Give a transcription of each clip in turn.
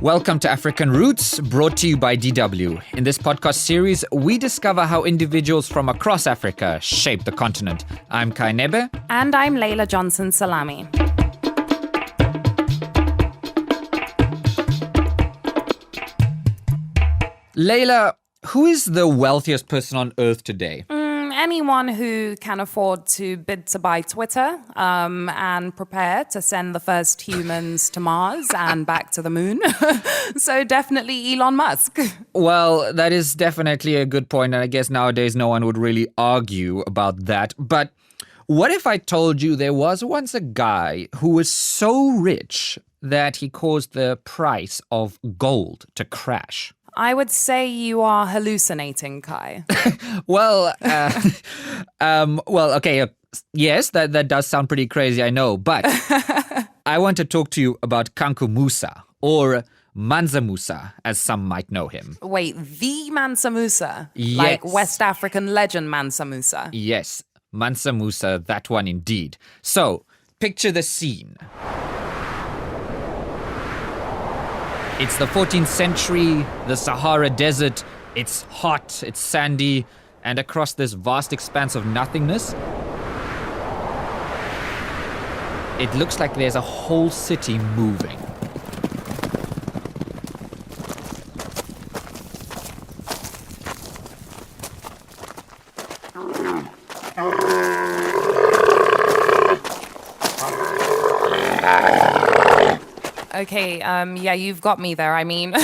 Welcome to African Roots, brought to you by DW. In this podcast series, we discover how individuals from across Africa shape the continent. I'm Kai Nebe. And I'm Laila Johnson-Salami. Laila, who is the wealthiest person on earth today? Anyone who can afford to bid to buy Twitter and prepare to send the first humans to Mars and back to the moon. So definitely Elon Musk. Well, that is definitely a good point, and I guess nowadays no one would really argue about that. But what if I told you there was once a guy who was so rich that he caused the price of gold to crash? I would say you are hallucinating, Kai. Well, okay. Yes, that does sound pretty crazy, I know. But I want to talk to you about Kanku Musa, or Mansa Musa, as some might know him. Wait, the Mansa Musa? Yes. Like West African legend Mansa Musa? Yes, Mansa Musa, that one indeed. So, picture the scene. It's the 14th century, the Sahara Desert. It's hot, it's sandy, and across this vast expanse of nothingness, it looks like there's a whole city moving. Okay, yeah, you've got me there. I mean,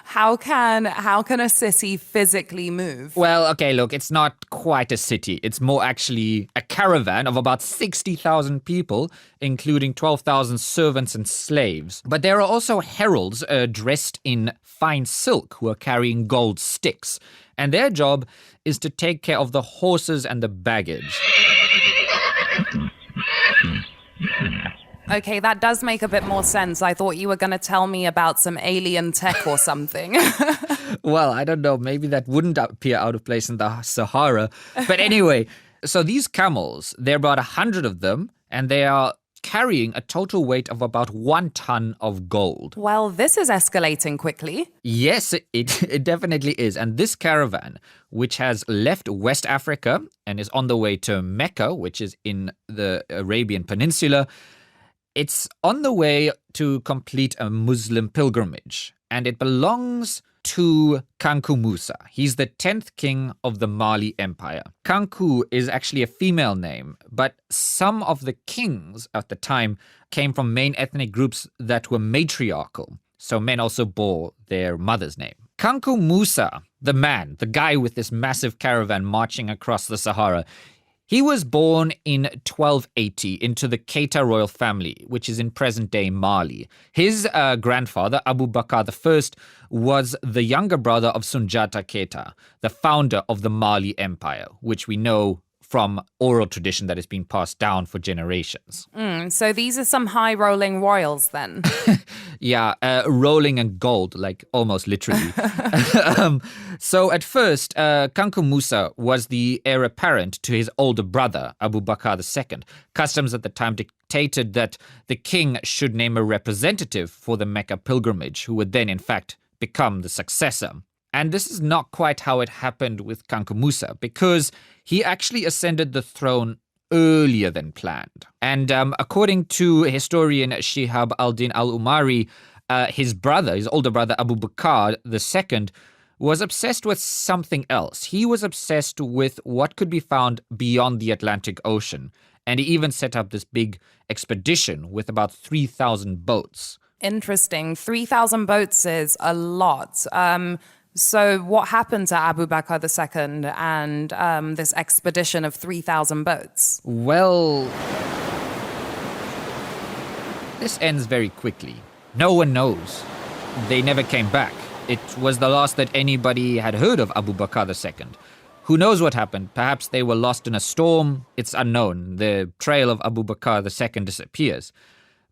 how can a city physically move? Well, okay, look, it's not quite a city. It's more actually a caravan of about 60,000 people, including 12,000 servants and slaves. But there are also heralds dressed in fine silk who are carrying gold sticks. And their job is to take care of the horses and the baggage. Okay, that does make a bit more sense. I thought you were going to tell me about some alien tech or something. Well, I don't know. Maybe that wouldn't appear out of place in the Sahara. But anyway, so these camels, there are about 100 of them, and they are carrying a total weight of about 1 ton of gold. Well, this is escalating quickly. Yes, it definitely is. And this caravan, which has left West Africa and is on the way to Mecca, which is in the Arabian Peninsula, it's on the way to complete a Muslim pilgrimage, and it belongs to Kanku Musa. He's the 10th king of the Mali Empire. Kanku is actually a female name, but some of the kings at the time came from main ethnic groups that were matriarchal, so men also bore their mother's name. Kanku Musa, the man, the guy with this massive caravan marching across the Sahara, he was born in 1280 into the Keita royal family, which is in present-day Mali. His grandfather, Abu Bakr I, was the younger brother of Sunjata Keita, the founder of the Mali Empire, which we know from oral tradition that has been passed down for generations. So these are some high-rolling royals then. Yeah, rolling in gold, like almost literally. So at first, Kanku Musa was the heir apparent to his older brother, Abu Bakr II. Customs at the time dictated that the king should name a representative for the Mecca pilgrimage, who would then, in fact, become the successor. And this is not quite how it happened with Kanku Musa, because he actually ascended the throne earlier than planned. And according to historian Shihab al-Din al-Umari, his older brother Abu Bakr II, was obsessed with something else. He was obsessed with what could be found beyond the Atlantic Ocean. And he even set up this big expedition with about 3,000 boats. Interesting. 3,000 boats is a lot. So what happened to Abu Bakr II and this expedition of 3,000 boats? Well, this ends very quickly. No one knows. They never came back. It was the last that anybody had heard of Abu Bakr II. Who knows what happened? Perhaps they were lost in a storm. It's unknown. The trail of Abu Bakr II disappears.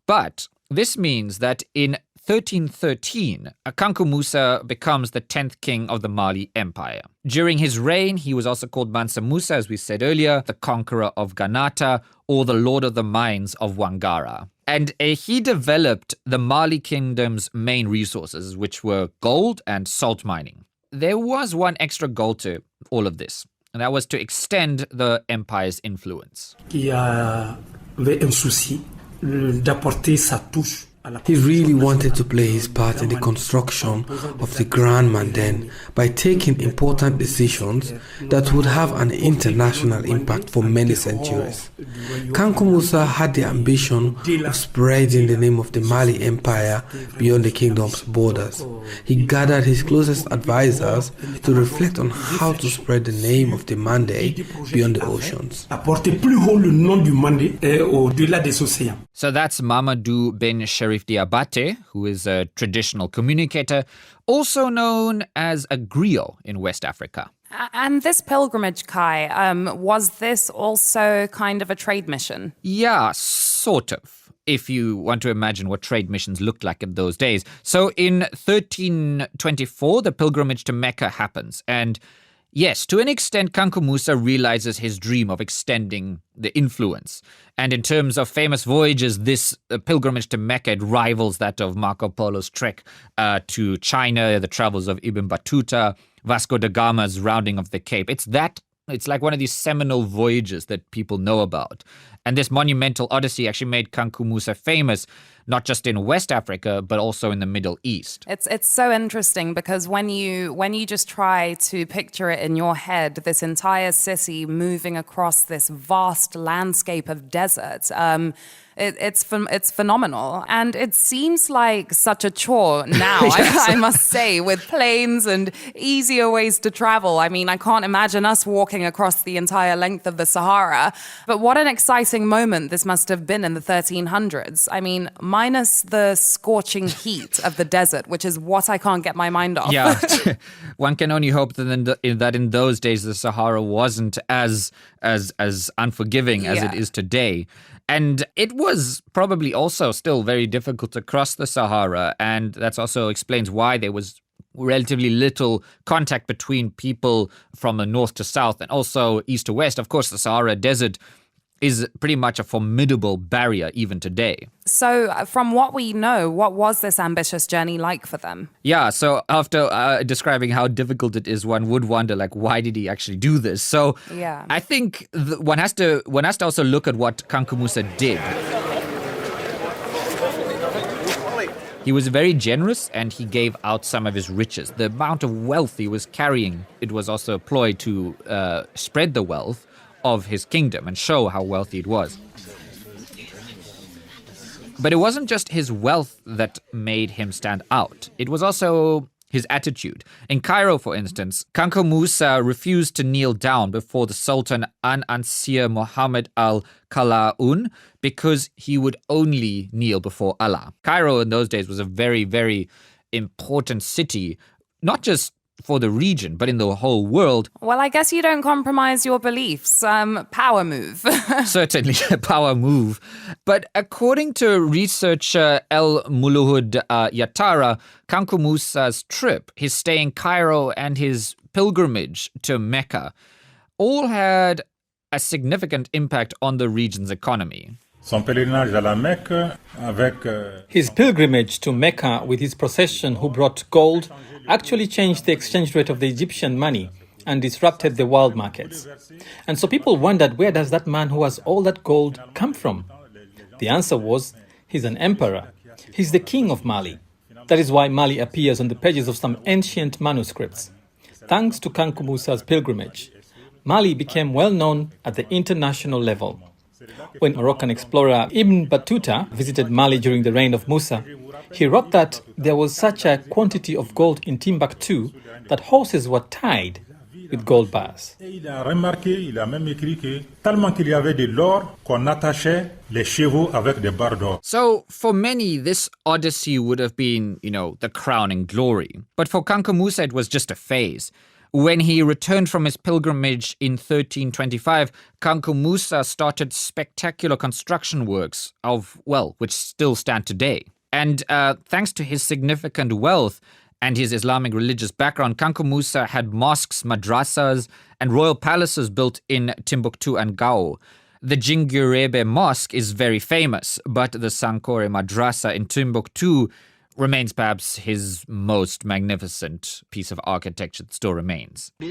But this means that in 1313, Kanku Musa becomes the 10th king of the Mali Empire. During his reign, he was also called Mansa Musa, as we said earlier, the conqueror of Ganata, or the lord of the mines of Wangara. And he developed the Mali kingdom's main resources, which were gold and salt mining. There was one extra goal to all of this, and that was to extend the empire's influence. Qui avait un souci d'apporter sa touche. He really wanted to play his part in the construction of the Grand Mandem by taking important decisions that would have an international impact for many centuries. Kanku Musa had the ambition of spreading the name of the Mali Empire beyond the kingdom's borders. He gathered his closest advisors to reflect on how to spread the name of the Mandé beyond the oceans. Apporter plus haut le nom du Mandé au-delà des océans. So that's Mamadou Ben Sherif Diabate, who is a traditional communicator, also known as a griot in West Africa. And this pilgrimage, Kai, was this also kind of a trade mission? Yeah, sort of, if you want to imagine what trade missions looked like in those days. So in 1324, the pilgrimage to Mecca happens. And yes, to an extent, Kanku Musa realizes his dream of extending the influence. And in terms of famous voyages, this pilgrimage to Mecca, it rivals that of Marco Polo's trek to China, the travels of Ibn Battuta, Vasco da Gama's rounding of the Cape. It's like one of these seminal voyages that people know about. And this monumental odyssey actually made Kanku Musa famous, not just in West Africa, but also in the Middle East. It's so interesting because when you just try to picture it in your head, this entire city moving across this vast landscape of desert, it's phenomenal. And it seems like such a chore now, Yes. I must say, with planes and easier ways to travel. I mean, I can't imagine us walking across the entire length of the Sahara. But what an exciting moment this must have been in the 1300s. I mean, minus the scorching heat of the desert, which is what I can't get my mind off. Yeah, one can only hope that in those days the Sahara wasn't as unforgiving as it is today. And it was probably also still very difficult to cross the Sahara, and that also explains why there was relatively little contact between people from the north to south and also east to west. Of course, the Sahara Desert is pretty much a formidable barrier even today. So from what we know, what was this ambitious journey like for them? Yeah, so after describing how difficult it is, one would wonder, like, why did he actually do this? So Yeah. I think one has to also look at what Kanku Musa did. He was very generous and he gave out some of his riches. The amount of wealth he was carrying, it was also a ploy to spread the wealth of his kingdom and show how wealthy it was. But it wasn't just his wealth that made him stand out. It was also his attitude. In Cairo, for instance, Kanku Musa refused to kneel down before the Sultan An-Ansir Muhammad al-Kalaun because he would only kneel before Allah. Cairo in those days was a very, very important city, not just for the region, but in the whole world. Well, I guess you don't compromise your beliefs. Power move. Certainly a power move. But according to researcher El Muluhud Yatara, Kanku Musa's trip, his stay in Cairo and his pilgrimage to Mecca all had a significant impact on the region's economy. His pilgrimage to Mecca with his procession who brought gold actually changed the exchange rate of the Egyptian money and disrupted the world markets. And so people wondered, where does that man who has all that gold come from? The answer was, he's an emperor. He's the king of Mali. That is why Mali appears on the pages of some ancient manuscripts. Thanks to Kanku Musa's pilgrimage, Mali became well known at the international level. When Moroccan explorer Ibn Battuta visited Mali during the reign of Musa, he wrote that there was such a quantity of gold in Timbuktu that horses were tied with gold bars. Il a remarqué, il a même écrit que tellement qu'il y avait de l'or qu'on attachait les chevaux avec des barres d'or. So for many, this odyssey would have been, the crowning glory. But for Kanku Musa, it was just a phase. When he returned from his pilgrimage in 1325, Kanku Musa started spectacular construction works which still stand today. And thanks to his significant wealth and his Islamic religious background, Kanku Musa had mosques, madrasas, and royal palaces built in Timbuktu and Gao. The Jingurebe Mosque is very famous, but the Sankore Madrasa in Timbuktu remains perhaps his most magnificent piece of architecture that still remains. I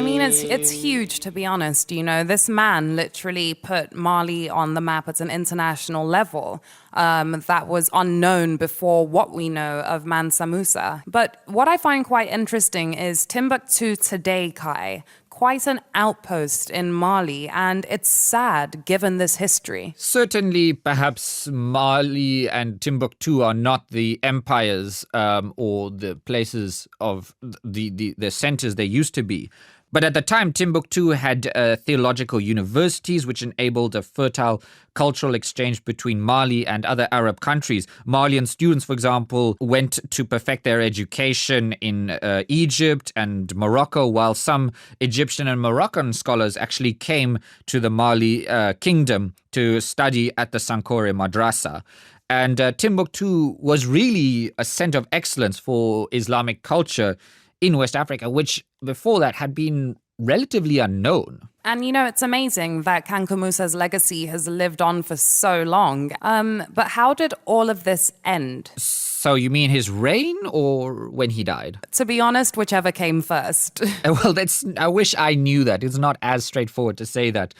mean, it's huge, to be honest. You know, this man literally put Mali on the map at an international level that was unknown before what we know of Mansa Musa. But what I find quite interesting is Timbuktu today, Kai, quite an outpost in Mali, and it's sad given this history. Certainly, perhaps Mali and Timbuktu are not the empires or the places of the centers they used to be. But at the time, Timbuktu had theological universities which enabled a fertile cultural exchange between Mali and other Arab countries. Malian students, for example, went to perfect their education in Egypt and Morocco, while some Egyptian and Moroccan scholars actually came to the Mali kingdom to study at the Sankore Madrasa. And Timbuktu was really a center of excellence for Islamic culture in West Africa, which before that had been relatively unknown. And you know, it's amazing that Kanku Musa's legacy has lived on for so long. But how did all of this end? So you mean his reign or when he died? To be honest, whichever came first. Well, I wish I knew that. It's not as straightforward to say that.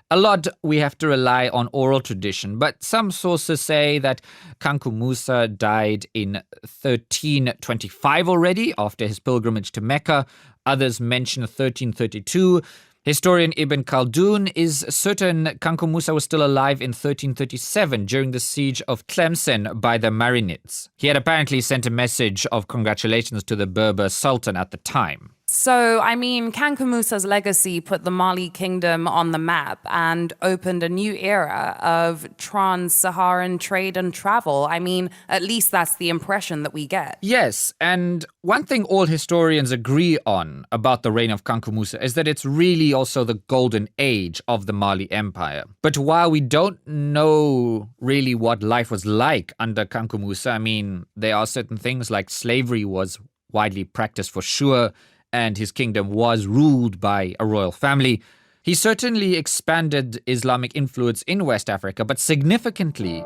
A lot we have to rely on oral tradition, but some sources say that Kanku Musa died in 1325 already after his pilgrimage to Mecca. Others mention 1332. Historian Ibn Khaldun is certain Kanku Musa was still alive in 1337 during the siege of Tlemcen by the Marinids. He had apparently sent a message of congratulations to the Berber Sultan at the time. So, I mean, Kanku Musa's legacy put the Mali kingdom on the map and opened a new era of trans-Saharan trade and travel. I mean, at least that's the impression that we get. Yes, and one thing all historians agree on about the reign of Kanku Musa is that it's really also the golden age of the Mali Empire. But while we don't know really what life was like under Kanku Musa, I mean, there are certain things like slavery was widely practiced for sure, and his kingdom was ruled by a royal family. He certainly expanded Islamic influence in West Africa, but significantly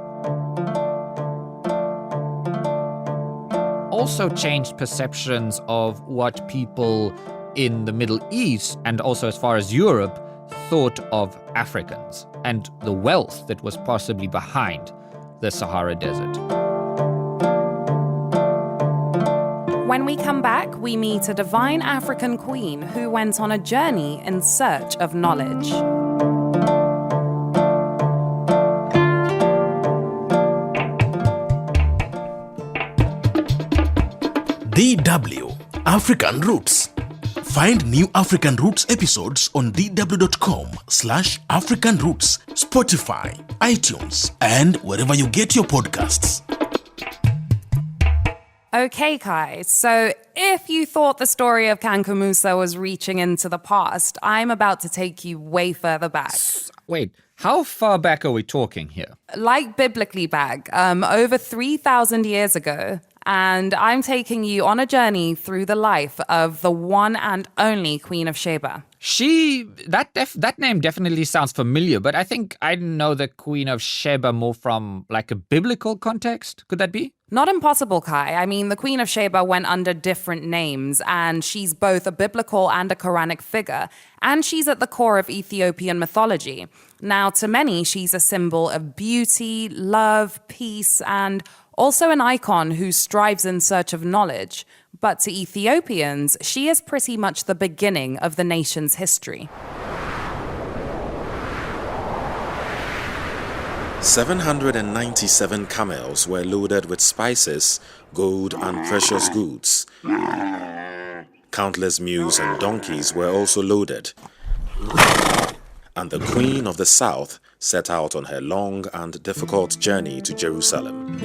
also changed perceptions of what people in the Middle East and also as far as Europe thought of Africans and the wealth that was possibly behind the Sahara Desert. When we come back, we meet a divine African queen who went on a journey in search of knowledge. DW African Roots. Find new African Roots episodes on dw.com/African Roots, Spotify, iTunes, and wherever you get your podcasts. Okay, Kai, so if you thought the story of Kanku Musa was reaching into the past, I'm about to take you way further back. Wait, how far back are we talking here? Like biblically back, over 3,000 years ago. And I'm taking you on a journey through the life of the one and only Queen of Sheba. That name definitely sounds familiar, but I think I know the Queen of Sheba more from like a biblical context. Could that be? Not impossible, Kai. I mean, the Queen of Sheba went under different names, and she's both a biblical and a Quranic figure, and she's at the core of Ethiopian mythology. Now, to many, she's a symbol of beauty, love, peace, and also an icon who strives in search of knowledge. But to Ethiopians, she is pretty much the beginning of the nation's history. 797 camels were loaded with spices, gold, and precious goods. Countless mules and donkeys were also loaded. And the Queen of the South set out on her long and difficult journey to Jerusalem.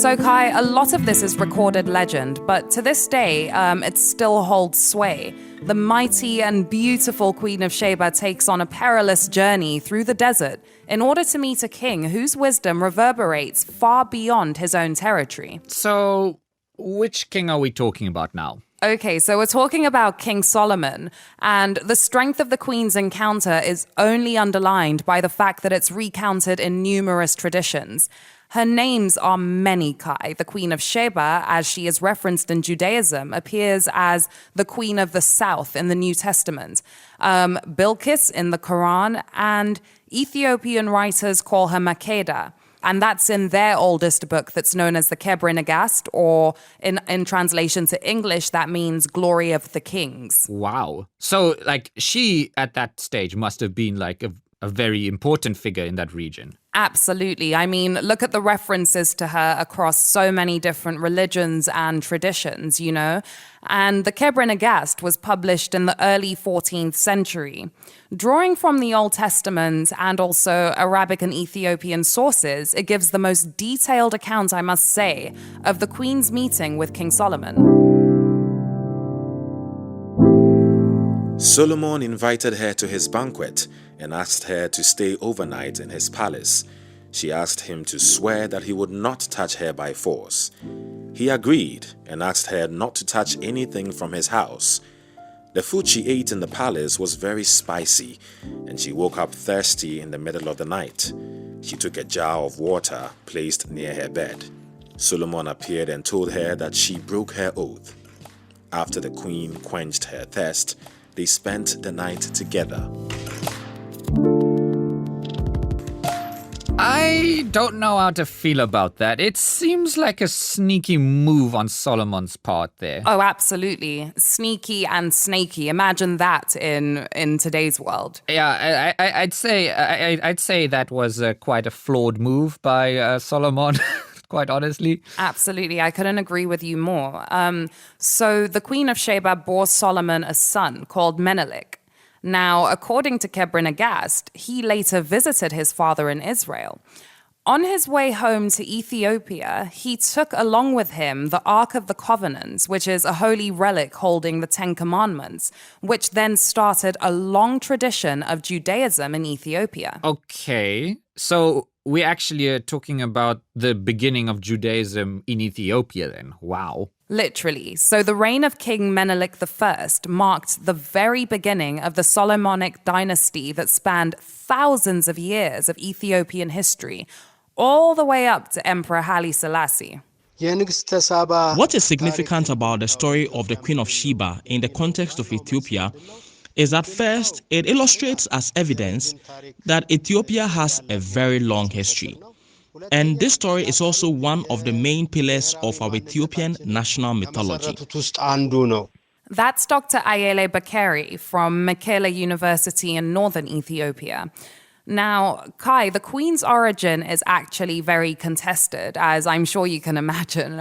So, Kai, a lot of this is recorded legend, but to this day, it still holds sway. The mighty and beautiful Queen of Sheba takes on a perilous journey through the desert in order to meet a king whose wisdom reverberates far beyond his own territory. So, which king are we talking about now? Okay, so we're talking about King Solomon, and the strength of the Queen's encounter is only underlined by the fact that it's recounted in numerous traditions. Her names are many, Kai. The Queen of Sheba, as she is referenced in Judaism, appears as the Queen of the South in the New Testament. Bilqis in the Quran, and Ethiopian writers call her Makeda. And that's in their oldest book that's known as the Kebre Nagast, or in translation to English, that means Glory of the Kings. Wow. So, she at that stage must have been a very important figure in that region. Absolutely. I mean, look at the references to her across so many different religions and traditions, you know. And the Kebre Nagast was published in the early 14th century. Drawing from the Old Testament and also Arabic and Ethiopian sources, it gives the most detailed account, I must say, of the Queen's meeting with King Solomon. Solomon invited her to his banquet and asked her to stay overnight in his palace. She asked him to swear that he would not touch her by force. He agreed and asked her not to touch anything from his house. The food she ate in the palace was very spicy, and she woke up thirsty in the middle of the night. She took a jar of water placed near her bed. Solomon appeared and told her that she broke her oath. After the queen quenched her thirst, they spent the night together. I don't know how to feel about that. It seems like a sneaky move on Solomon's part there. Oh, absolutely. Sneaky and snaky. Imagine that in today's world. Yeah, I'd say that was quite a flawed move by Solomon. Quite honestly. Absolutely. I couldn't agree with you more. So the Queen of Sheba bore Solomon a son called Menelik. Now, according to Kebre Nagast, he later visited his father in Israel. On his way home to Ethiopia, he took along with him the Ark of the Covenant, which is a holy relic holding the Ten Commandments, which then started a long tradition of Judaism in Ethiopia. Okay, so we actually are talking about the beginning of Judaism in Ethiopia then. Wow. Literally. So the reign of King Menelik I marked the very beginning of the Solomonic dynasty that spanned thousands of years of Ethiopian history, all the way up to Emperor Haile Selassie. What is significant about the story of the Queen of Sheba in the context of Ethiopia is that first, it illustrates as evidence that Ethiopia has a very long history. And this story is also one of the main pillars of our Ethiopian national mythology. That's Dr. Ayele Bakeri from Mecca University in northern Ethiopia. Now, Kai, the Queen's origin is actually very contested, as I'm sure you can imagine.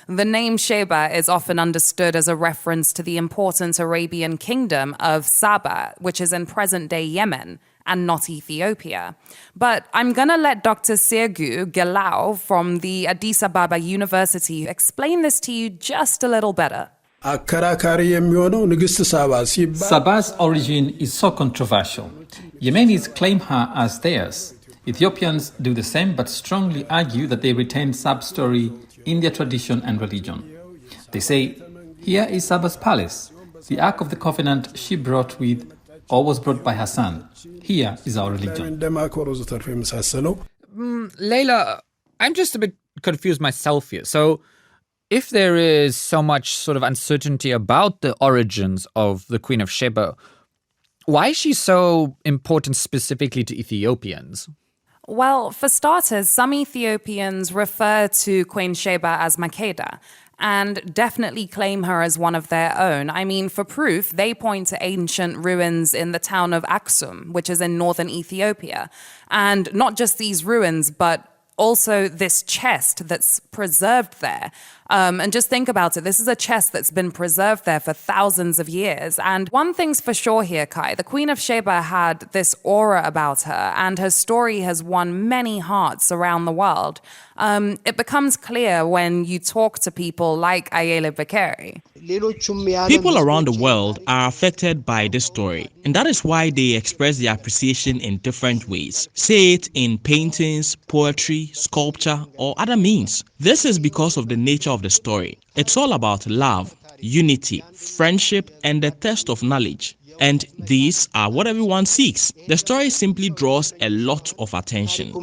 The name Sheba is often understood as a reference to the important Arabian kingdom of Saba, which is in present-day Yemen, and not Ethiopia. But I'm going to let Dr. Sergu Gelau from the Addis Ababa University explain this to you just a little better. Saba's origin is so controversial. Yemenis claim her as theirs. Ethiopians do the same but strongly argue that they retain Sab's story in their tradition and religion. They say, here is Saba's palace. The Ark of the Covenant she brought with or was brought by her son. Here is our religion. Laila, I'm just a bit confused myself here. So, if there is so much sort of uncertainty about the origins of the Queen of Sheba, why is she so important specifically to Ethiopians? Well, for starters, some Ethiopians refer to Queen Sheba as Makeda, and definitely claim her as one of their own. I mean, for proof, they point to ancient ruins in the town of Aksum, which is in northern Ethiopia. And not just these ruins, but also this chest that's preserved there. And just think about it. This is a chest that's been preserved there for thousands of years. And one thing's for sure here, Kai. The Queen of Sheba had this aura about her, and her story has won many hearts around the world. It becomes clear when you talk to people like Ayele Bekeri. People around the world are affected by this story, and that is why they express their appreciation in different ways. Say it in paintings, poetry, sculpture, or other means. This is because of the nature of the story. It's all about love, unity, friendship, and the thirst of knowledge. And these are what everyone seeks. The story simply draws a lot of attention.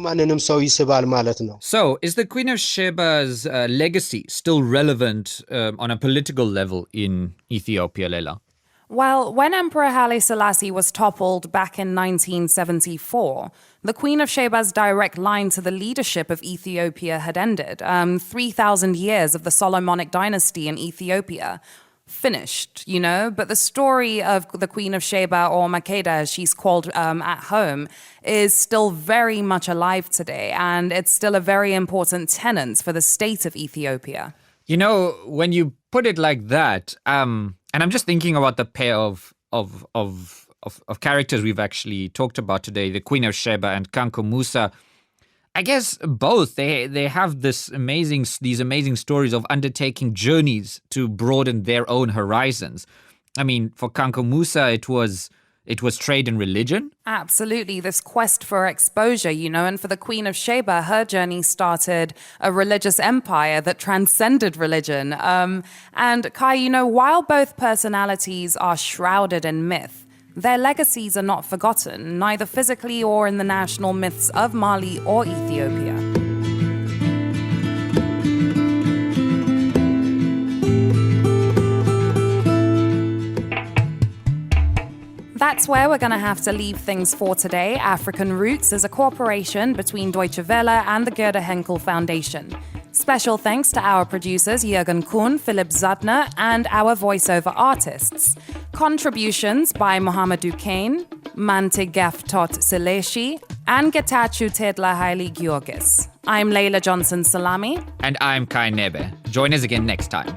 So, is the Queen of Sheba's legacy still relevant on a political level in Ethiopia, Laila? Well, when Emperor Haile Selassie was toppled back in 1974, the Queen of Sheba's direct line to the leadership of Ethiopia had ended. 3,000 years of the Solomonic dynasty in Ethiopia finished, but the story of the Queen of Sheba, or Makeda as she's called at home, is still very much alive today, and it's still a very important tenet for the state of Ethiopia. When you put it like that, and I'm just thinking about the pair of characters we've actually talked about today, the Queen of Sheba and Kanku Musa. I guess both, they have these amazing stories of undertaking journeys to broaden their own horizons. I mean, for Kanku Musa, it was trade and religion. Absolutely, this quest for exposure, and for the Queen of Sheba, her journey started a religious empire that transcended religion. And Kai, while both personalities are shrouded in myth, their legacies are not forgotten, neither physically or in the national myths of Mali or Ethiopia. That's where we're going to have to leave things for today. African Roots is a cooperation between Deutsche Welle and the Gerda Henkel Foundation. Special thanks to our producers Jürgen Kuhn, Philip Zadner, and our voiceover artists. Contributions by Mohamedou Kane, Mante Gaftot Seleshi, and Getachew Tedla Haile Georgis. I'm Laila Johnson-Salami. And I'm Kai Nebe. Join us again next time.